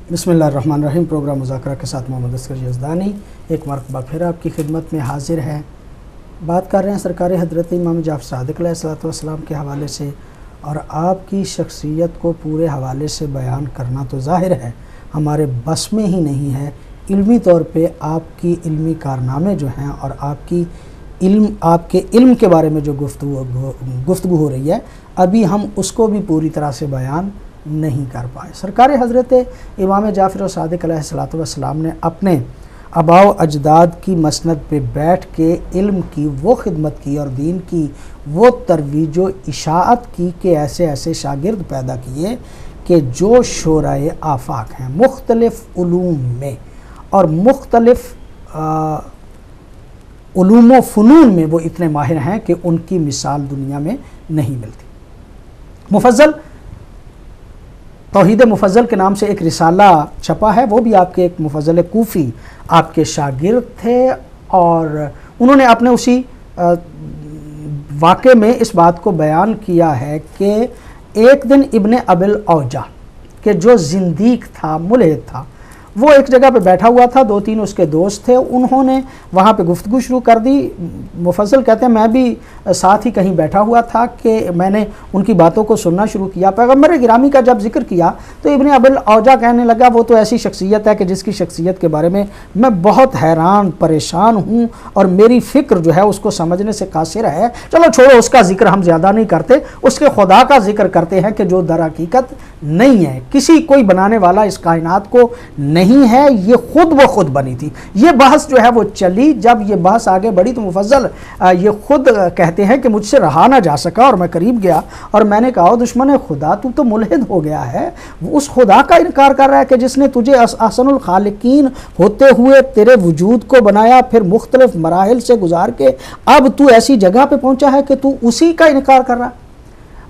بسم اللہ الرحمن الرحیم۔ پروگرام مذاکرہ کے ساتھ محمد اصغر یزدانی ایک مرتبہ پھر آپ کی خدمت میں حاضر ہے۔ بات کر رہے ہیں سرکار حضرت امام جعفر صادق علیہ الصلوۃ والسلام کے حوالے سے، اور آپ کی شخصیت کو پورے حوالے سے بیان کرنا تو ظاہر ہے ہمارے بس میں ہی نہیں ہے۔ علمی طور پہ آپ کی علمی کارنامے جو ہیں اور آپ کے علم کے بارے میں جو گفتگو ہو رہی ہے، ابھی ہم اس کو بھی پوری طرح سے بیان نہیں کر پائے۔ سرکار حضرت امام جعفر صادق علیہ الصلوۃ والسلام نے اپنے آباء و اجداد کی مسند پہ بیٹھ کے علم کی وہ خدمت کی اور دین کی وہ ترویج و اشاعت کی کہ ایسے ایسے شاگرد پیدا کیے کہ جو شورائے آفاق ہیں، مختلف علوم میں اور مختلف علوم و فنون میں وہ اتنے ماہر ہیں کہ ان کی مثال دنیا میں نہیں ملتی۔ مفضل توحید مفضل کے نام سے ایک رسالہ چھپا ہے، وہ بھی آپ کے ایک مفضل کوفی آپ کے شاگرد تھے، اور انہوں نے اپنے اسی واقعے میں اس بات کو بیان کیا ہے کہ ایک دن ابن ابی الاوجاع کہ جو زندیق تھا، ملحد تھا، وہ ایک جگہ پہ بیٹھا ہوا تھا، 2-3 اس کے دوست تھے، انہوں نے وہاں پہ گفتگو شروع کر دی۔ مفضل کہتے ہیں میں بھی ساتھ ہی کہیں بیٹھا ہوا تھا کہ میں نے ان کی باتوں کو سننا شروع کیا۔ پیغمبر گرامی کا جب ذکر کیا تو ابن ابی الاوجاع کہنے لگا وہ تو ایسی شخصیت ہے کہ جس کی شخصیت کے بارے میں میں بہت حیران پریشان ہوں، اور میری فکر جو ہے اس کو سمجھنے سے قاصر ہے۔ چلو چھوڑو، اس کا ذکر ہم زیادہ نہیں کرتے، اس کے خدا کا ذکر کرتے ہیں کہ جو در حقیقت نہیں ہے، کسی کوئی بنانے والا اس کائنات کو نہیں ہے، یہ خود و خود بنی تھی۔ یہ بحث جو ہے وہ چلی، جب یہ بحث آگے بڑھی تو مفضل یہ خود کہتے ہیں کہ مجھ سے رہا نہ جا سکا اور میں قریب گیا اور میں نے کہا دشمن خدا تو ملحد ہو گیا ہے، وہ اس خدا کا انکار کر رہا ہے کہ جس نے تجھے احسن الخالقین ہوتے ہوئے تیرے وجود کو بنایا، پھر مختلف مراحل سے گزار کے اب تو ایسی جگہ پہ پہنچا ہے کہ تو اسی کا انکار کر رہا ہے۔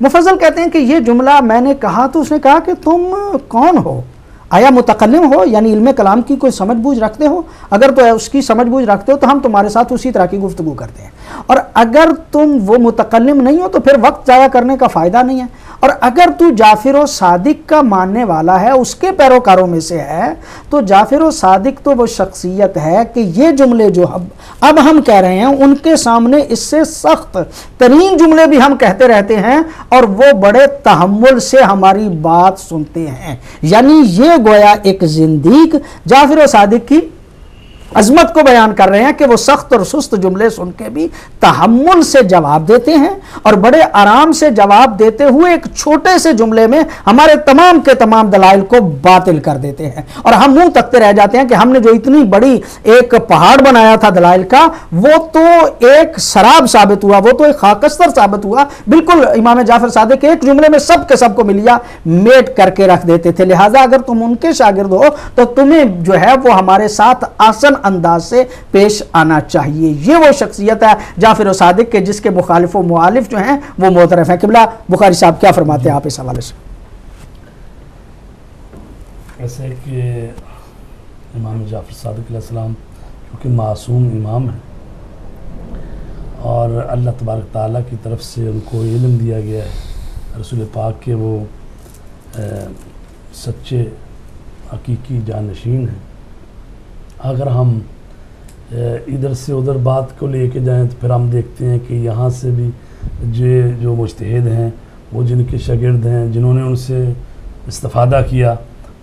مفضل کہتے ہیں کہ یہ جملہ میں نے کہا تو اس نے کہا کہ تم کون ہو؟ آیا متکلم ہو، یعنی علم کلام کی کوئی سمجھ بوجھ رکھتے ہو؟ اگر تو اس کی سمجھ بوجھ رکھتے ہو تو ہم تمہارے ساتھ اسی طرح کی گفتگو کرتے ہیں، اور اگر تم وہ متکلم نہیں ہو تو پھر وقت ضائع کرنے کا فائدہ نہیں ہے، اور اگر تو جعفر و صادق کا ماننے والا ہے، اس کے پیروکاروں میں سے ہے، تو جعفر و صادق تو وہ شخصیت ہے کہ یہ جملے جو اب ہم کہہ رہے ہیں ان کے سامنے اس سے سخت ترین جملے بھی ہم کہتے رہتے ہیں، اور وہ بڑے تحمل سے ہماری بات سنتے ہیں۔ یعنی یہ گویا ایک زندیق جعفر و صادق کی عظمت کو بیان کر رہے ہیں کہ وہ سخت اور سست جملے سن کے بھی تحمل سے جواب دیتے ہیں، اور بڑے آرام سے جواب دیتے ہوئے ایک چھوٹے سے جملے میں ہمارے تمام کے تمام دلائل کو باطل کر دیتے ہیں، اور ہم منہ تکتے رہ جاتے ہیں کہ ہم نے جو اتنی بڑی ایک پہاڑ بنایا تھا دلائل کا، وہ تو ایک سراب ثابت ہوا، وہ تو ایک خاکستر ثابت ہوا۔ بالکل امام جعفر صادق ایک جملے میں سب کے سب کو ملیا میٹ کر کے رکھ دیتے تھے۔ لہٰذا اگر تم ان کے شاگرد ہو تو تمہیں جو ہے وہ ہمارے ساتھ آسن انداز سے پیش آنا چاہیے۔ یہ وہ شخصیت ہے جعفر و صادق کے جس کے مخالف و معالف جو ہیں وہ معترف ہیں۔ قبلہ بخاری صاحب کیا فرماتے ہیں آپ اس حوالے سے؟ ایسے کہ امام جعفر صادق علیہ السلام کیونکہ معصوم امام ہیں، اور اللہ تبارک تعالیٰ کی طرف سے ان کو علم دیا گیا ہے، رسول پاک کے وہ سچے حقیقی جانشین ہیں۔ اگر ہم ادھر سے ادھر بات کو لے کے جائیں تو پھر ہم دیکھتے ہیں کہ یہاں سے بھی جو مجتہد ہیں، وہ جن کے شاگرد ہیں، جنہوں نے ان سے استفادہ کیا،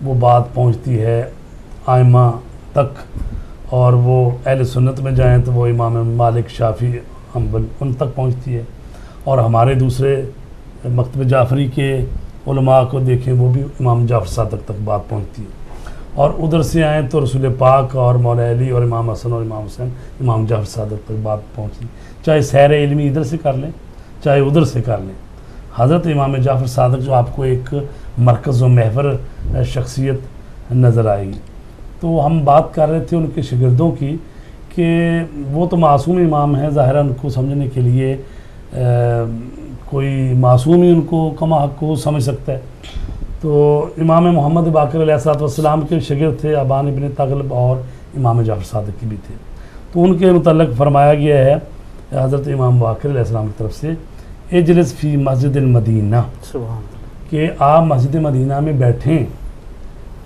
وہ بات پہنچتی ہے ائمہ تک، اور وہ اہل سنت میں جائیں تو وہ امام مالک، شافعی، حنبل ان تک پہنچتی ہے، اور ہمارے دوسرے مکتب جعفری کے علماء کو دیکھیں وہ بھی امام جعفر صادق تک بات پہنچتی ہے، اور ادھر سے آئیں تو رسول پاک اور مولا علی اور امام حسن اور امام حسین امام جعفر صادق تک بات پہنچی۔ چاہے سیر علمی ادھر سے کر لیں چاہے ادھر سے کر لیں، حضرت امام جعفر صادق جو آپ کو ایک مرکز و محور شخصیت نظر آئے گی۔ تو ہم بات کر رہے تھے ان کے شاگردوں کی کہ وہ تو معصوم امام ہیں، ظاہر ان کو سمجھنے کے لیے کوئی معصوم ہی ان کو کما حق کو سمجھ سکتا ہے۔ تو امام محمد باقر علیہ السلام کے شاگرد تھے ابان ابن تغلب، اور امام جعفر صادق کی بھی تھے، تو ان کے متعلق فرمایا گیا ہے حضرت امام باقر علیہ السلام کی طرف سے اجلس فی مسجد المدینہ، کہ آپ مسجد مدینہ میں بیٹھیں،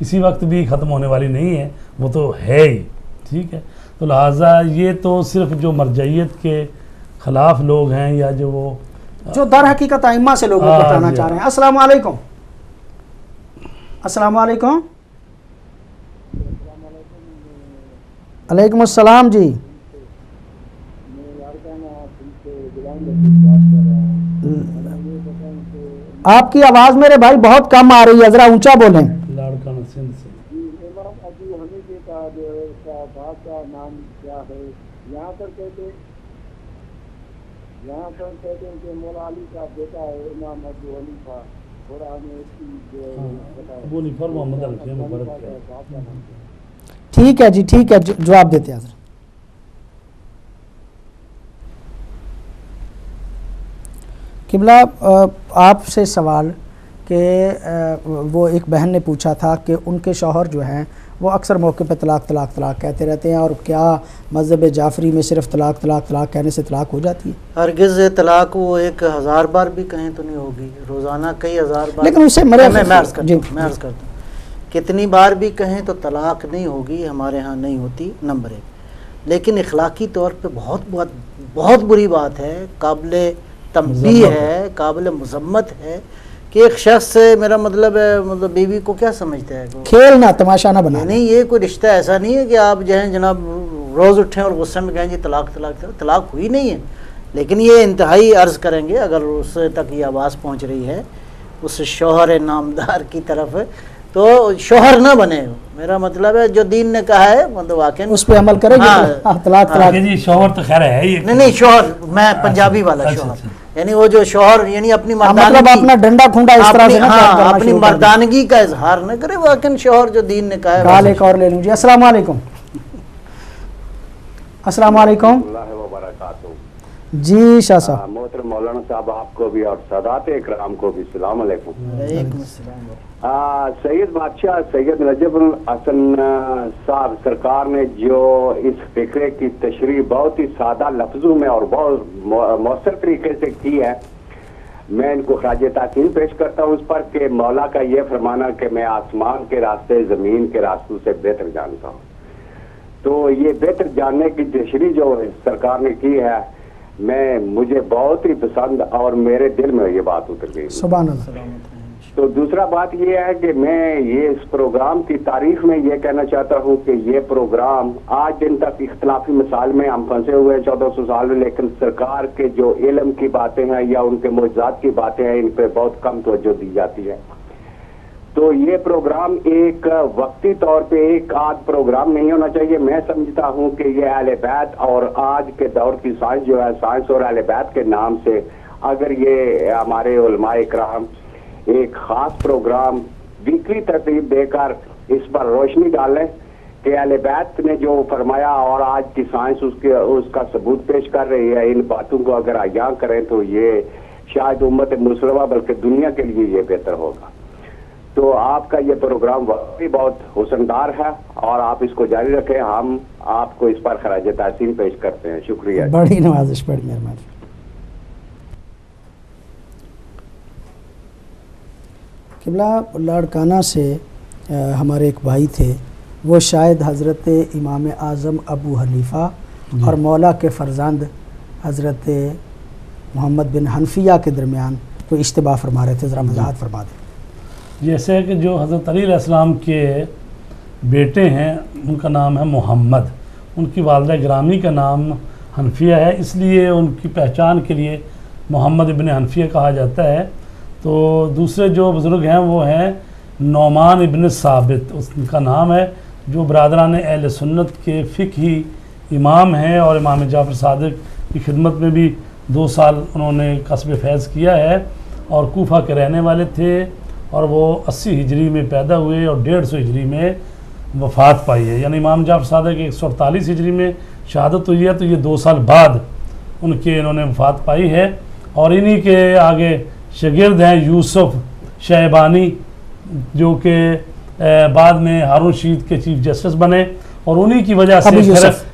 کسی وقت بھی ختم ہونے والی نہیں ہے، وہ تو ہے ہی، ٹھیک ہے. تو لہٰذا یہ تو صرف جو مرجعیت کے خلاف لوگ ہیں یا جو در حقیقت ائمہ سے لوگوں کو بتانا چاہ رہے ہیں. السلام علیکم. السلام علیکم. علیکم السلام جی. آپ کی آواز میرے بھائی بہت کم آ رہی ہے، ذرا اونچا بولیں. لاڑکانہ سندھ سے. امام ابو حنیفہ کا جو باپ کا نام کیا ہے؟ یہاں پر کہتے ہیں کہ مولا علی کا بیٹا ہے امام ابو حنیفہ، تھوڑا ہمیں اس کی جو ابو حنیفہ محمد الفیم مبارک ہے. ٹھیک ہے جی، ٹھیک ہے، جواب دیتے ہیں. قبلہ آپ سے سوال کہ وہ ایک بہن نے پوچھا تھا کہ ان کے شوہر جو ہیں وہ اکثر موقع پہ طلاق طلاق طلاق کہتے رہتے ہیں، اور کیا مذہب جعفری میں صرف طلاق طلاق طلاق کہنے سے طلاق ہو جاتی ہے؟ ہرگز طلاق وہ 1000 بار بھی کہیں تو نہیں ہوگی، روزانہ کئی ہزار بار. لیکن اسے میں عرض کرتا ہوں کتنی بار بھی کہیں تو طلاق نہیں ہوگی، ہمارے ہاں نہیں ہوتی، نمبر 1. لیکن اخلاقی طور پہ بہت بری بات ہے، قابل تنبیہ ہے، قابل مذمت ہے کہ ایک شخص، میرا مطلب بیوی کو کیا سمجھتا ہے، کھیلنا تماشا نہ بنا. نہیں، یہ کوئی رشتہ ایسا نہیں ہے کہ آپ جو ہیں جناب روز اٹھیں اور غصے میں کہیں جی طلاق طلاق طلاق ہوئی نہیں ہے. لیکن یہ انتہائی عرض کریں گے اگر اس تک یہ آواز پہنچ رہی ہے اس شوہر نامدار کی طرف، تو شوہر نہ بنے. میرا مطلب ہے جو دین نے کہا ہے مطلب واقعی اس پہ عمل کریں گے. طلاق طلاق جی شوہر تو خیر ہے ہی. نہیں شوہر، میں پنجابی والا شوہر، یعنی وہ جو شوہر یعنی اپنی مطلب اپنا ڈنڈا کھونڈا اس طرح سے اپنی مردانگی کا اظہار نہ کرے. واقعی شوہر جو دین نے کہا ہے. کال ایک اور لے لوں جی. السلام علیکم. السلام علیکم. اللہ وبرکاتہ. جی شاہ صاحب. محترم مولانا صاحب آپ کو بھی اور سادات اکرام کو بھی السلام علیکم. وعلیکم السلام. سید بادشاہ سید نجف الحسن صاحب سرکار نے جو اس فکرے کی تشریح بہت ہی سادہ لفظوں میں اور بہت مؤثر طریقے سے کی ہے، میں ان کو خراج تحسین پیش کرتا ہوں اس پر کہ مولا کا یہ فرمانا کہ میں آسمان کے راستے زمین کے راستوں سے بہتر جانتا ہوں. تو یہ بہتر جاننے کی تشریح جو سرکار نے کی ہے مجھے بہت ہی پسند اور میرے دل میں یہ بات اتر گئی. سبحان اللہ. تو دوسرا بات یہ ہے کہ میں یہ اس پروگرام کی تعریف میں یہ کہنا چاہتا ہوں کہ یہ پروگرام آج دن تک اختلافی مسائل میں ہم پھنسے ہوئے ہیں 1400 سال میں، لیکن سرکار کے جو علم کی باتیں ہیں یا ان کے معجزات کی باتیں ہیں ان پہ بہت کم توجہ دی جاتی ہے. تو یہ پروگرام ایک وقتی طور پہ ایک آدھ پروگرام نہیں ہونا چاہیے. میں سمجھتا ہوں کہ یہ اہل بیت اور آج کے دور کی سائنس جو ہے، سائنس اور اہل بیت کے نام سے اگر یہ ہمارے علماء کرام ایک خاص پروگرام ویکلی ترتیب دے کر اس پر روشنی ڈالیں کہ اہل بیت نے جو فرمایا اور آج کی سائنس اس کا ثبوت پیش کر رہی ہے، ان باتوں کو اگر عیاں کریں تو یہ شاید امت مسلمہ بلکہ دنیا کے لیے یہ بہتر ہوگا. تو آپ کا یہ پروگرام واقعی بہت حسندار ہے اور آپ اس کو جاری رکھیں. ہم آپ کو اس پر خراج تحسین پیش کرتے ہیں. شکریہ. بڑی نوازش، بڑی مہربانی. قبلہ لاڑکانہ سے ہمارے ایک بھائی تھے، وہ شاید حضرت امام اعظم ابو حنیفہ اور مولا کے فرزند حضرت محمد بن حنفیہ کے درمیان کوئی اشتباہ فرما رہے تھے، ذرا وضاحت فرما دیں. جیسے کہ جو حضرت علی علیہ السلام کے بیٹے ہیں ان کا نام ہے محمد، ان کی والدہ گرامی کا نام حنفیہ ہے، اس لیے ان کی پہچان کے لیے محمد ابن حنفیہ کہا جاتا ہے. تو دوسرے جو بزرگ ہیں وہ ہیں نعمان ابن ثابت، اس کا نام ہے، جو برادران اہل سنت کے فقہی امام ہیں اور امام جعفر صادق کی خدمت میں بھی 2 سال انہوں نے قصب فیض کیا ہے اور کوفہ کے رہنے والے تھے، اور وہ 80 ہجری میں پیدا ہوئے اور 150 ہجری میں وفات پائی ہے. یعنی امام جعفر صادق 148 ہجری میں شہادت ہوئی ہے، تو یہ 2 سال بعد انہوں نے وفات پائی ہے. اور انہی کے آگے شاگرد ہیں یوسف شیبانی، جو کہ بعد میں ہارون رشید کے چیف جسٹس بنے، اور انہی کی وجہ سے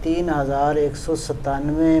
3197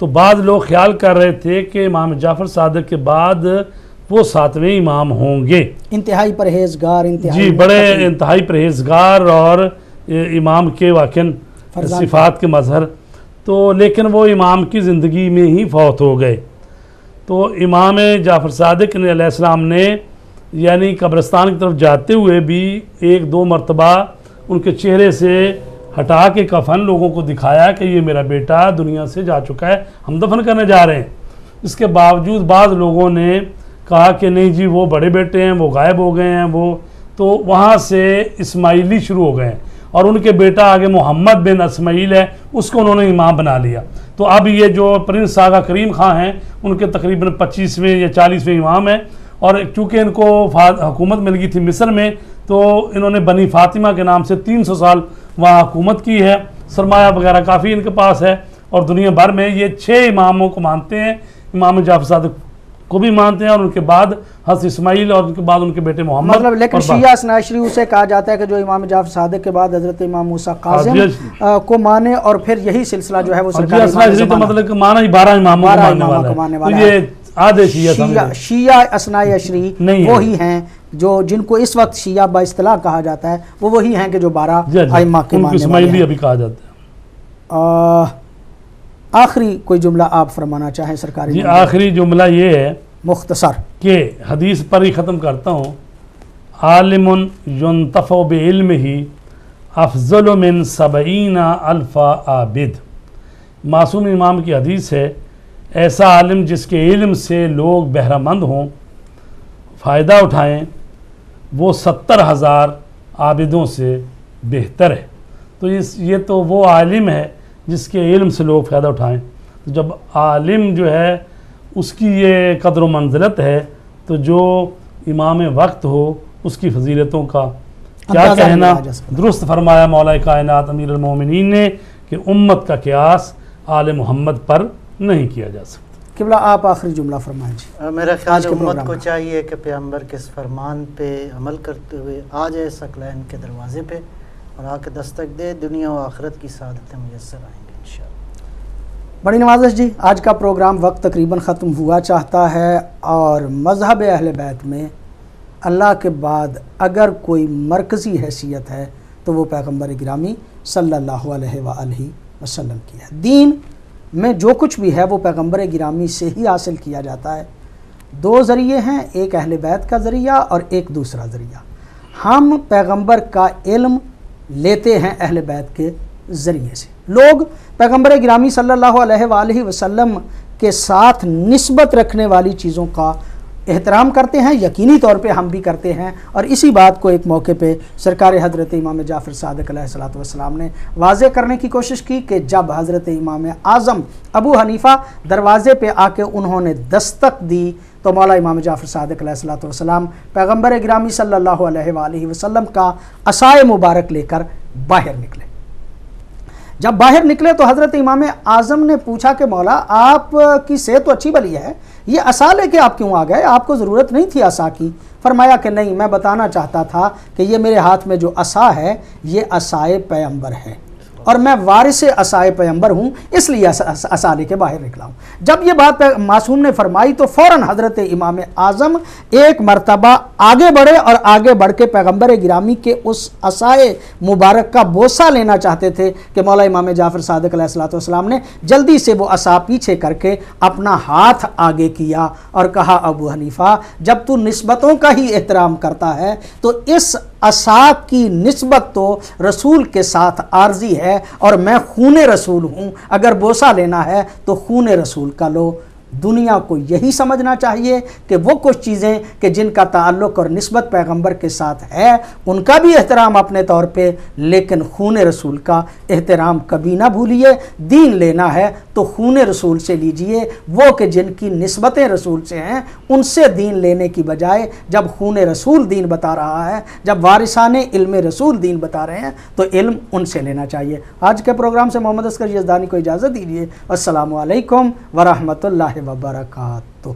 تو بعض لوگ خیال کر رہے تھے کہ امام جعفر صادق کے بعد وہ 7ویں امام ہوں گے، انتہائی پرہیزگار، انتہائی جی بڑے انتہائی پرہیزگار اور امام کے واقعاً صفات کے مظہر، تو لیکن وہ امام کی زندگی میں ہی فوت ہو گئے۔ تو امام جعفر صادق علیہ السلام نے یعنی قبرستان کی طرف جاتے ہوئے بھی 1-2 مرتبہ ان کے چہرے سے ہٹا کے کفن لوگوں کو دکھایا کہ یہ میرا بیٹا دنیا سے جا چکا ہے، ہم دفن کرنے جا رہے ہیں۔ اس کے باوجود بعض لوگوں نے کہا کہ نہیں جی وہ بڑے بیٹے ہیں، وہ غائب ہو گئے ہیں، وہ تو وہاں سے اسماعیلی شروع ہو گئے ہیں، اور ان کے بیٹا آگے محمد بن اسماعیل ہے، اس کو انہوں نے امام بنا لیا۔ تو اب یہ جو پرنس آغا کریم خان ہیں ان کے تقریباً 25ویں یا 40ویں امام ہیں، اور چونکہ ان کو حکومت مل گئی تھی مصر میں، تو انہوں نے بنی فاطمہ کے نام سے 300 سال وہاں حکومت کی ہے، سرمایہ وغیرہ کافی ان کے پاس ہے، اور دنیا بھر میں یہ 6 اماموں کو مانتے ہیں، امام جعفر صادق کو بھی مانتے ہیں، اور ان کے بعد حضرت اسماعیل، اور ان کے بعد ان کے بیٹے محمد۔ مطلب لیکن شیعہ اثنا عشری اسے کہا جاتا ہے کہ جو امام جعفر صادق کے بعد حضرت امام موسیٰ کاظم کو مانے، اور پھر یہی سلسلہ جو ہے وہ سرکار اثنا عشری تو مطلب کہ مانا ہی 12 اماموں کو ماننے والا ہے، تو یہ آدھے شیعہ اثنا عشری وہی ہیں جو جن کو اس وقت شیعہ با اصطلاح کہا جاتا ہے، وہ وہی ہیں کہ جو 12 ائمہ کے ماننے والے اسماعیلی ابھی کہا جاتا ہے۔ آخری کوئی جملہ آپ فرمانا چاہیں سرکاری؟ جی آخری جملہ یہ ہے مختصر کہ حدیث پر ہی ختم کرتا ہوں، عالم ینتفع بعلمہ افضل من 70,000 عابد۔ معصوم امام کی حدیث ہے، ایسا عالم جس کے علم سے لوگ بہرہ مند ہوں، فائدہ اٹھائیں، وہ 70,000 عابدوں سے بہتر ہے۔ تو یہ تو وہ عالم ہے جس کے علم سے لوگ فائدہ اٹھائیں۔ جب عالم جو ہے اس کی یہ قدر و منزلت ہے، تو جو امام وقت ہو اس کی فضیلتوں کا کیا کہنا۔ درست فرمایا مولا کائنات امیر المومنین نے کہ امت کا قیاس آل محمد پر نہیں کیا جا سکتا۔ قبلہ آپ آخری جملہ فرمائیں جی۔ میرا خیال امت کو چاہیے کہ پیغمبر کے اس فرمان پہ عمل کرتے ہوئے آ جائے ثقلین کے دروازے پہ اور آ کے دستک دے، دنیا و آخرت کی سعادتیں میسر آئیں گے انشاءاللہ۔ بڑی نوازش جی، آج کا پروگرام وقت تقریباً ختم ہوا چاہتا ہے، اور مذہب اہل بیت میں اللہ کے بعد اگر کوئی مرکزی حیثیت ہے تو وہ پیغمبر گرامی صلی اللہ علیہ وآلہ وسلم کی ہے۔ دین میں جو کچھ بھی ہے وہ پیغمبر گرامی سے ہی حاصل کیا جاتا ہے۔ 2 ذریعے ہیں، ایک اہل بیت کا ذریعہ اور ایک دوسرا ذریعہ۔ ہم پیغمبر کا علم لیتے ہیں اہل بیت کے ذریعے سے۔ لوگ پیغمبر گرامی صلی اللہ علیہ وآلہ وسلم کے ساتھ نسبت رکھنے والی چیزوں کا احترام کرتے ہیں، یقینی طور پہ ہم بھی کرتے ہیں، اور اسی بات کو ایک موقع پہ سرکار حضرت امام جعفر صادق علیہ السلام نے واضح کرنے کی کوشش کی کہ جب حضرت امام اعظم ابو حنیفہ دروازے پہ آ کے انہوں نے دستک دی تو مولا امام جعفر صادق علیہ السلام پیغمبر گرامی صلی اللہ علیہ وآلہ وسلم کا عصائے مبارک لے کر باہر نکلے۔ جب باہر نکلے تو حضرت امام اعظم نے پوچھا کہ مولا آپ کی صحت تو اچھی بلی ہے، یہ عصا لے کے آپ کیوں آ گئے؟ آپ کو ضرورت نہیں تھی عصا کی۔ فرمایا کہ نہیں، میں بتانا چاہتا تھا کہ یہ میرے ہاتھ میں جو عصا ہے یہ عصائے پیغمبر ہے، اور میں وارث عصائے پیغمبر ہوں، اس لیے عصا لے کے باہر نکلا ہوں۔ جب یہ بات معصوم نے فرمائی تو فوراً حضرت امام اعظم ایک مرتبہ آگے بڑھے اور آگے بڑھ کے پیغمبر گرامی کے اس عصائے مبارک کا بوسہ لینا چاہتے تھے کہ مولا امام جعفر صادق علیہ السلام نے جلدی سے وہ عصا پیچھے کر کے اپنا ہاتھ آگے کیا اور کہا، ابو حنیفہ جب تو نسبتوں کا ہی احترام کرتا ہے تو اس عصا کی نسبت تو رسول کے ساتھ عارضی ہے، اور میں خون رسول ہوں، اگر بوسہ لینا ہے تو خون رسول کا لو۔ دنیا کو یہی سمجھنا چاہیے کہ وہ کچھ چیزیں کہ جن کا تعلق اور نسبت پیغمبر کے ساتھ ہے ان کا بھی احترام اپنے طور پہ، لیکن خون رسول کا احترام کبھی نہ بھولیے۔ دین لینا ہے تو خون رسول سے لیجئے، وہ کہ جن کی نسبتیں رسول سے ہیں ان سے دین لینے کی بجائے جب خون رسول دین بتا رہا ہے، جب وارثان علم رسول دین بتا رہے ہیں تو علم ان سے لینا چاہیے۔ آج کے پروگرام سے محمد اصغر یزدانی کو اجازت دیجیے۔ السلام علیکم ورحمۃ اللہ وبرکاتہ۔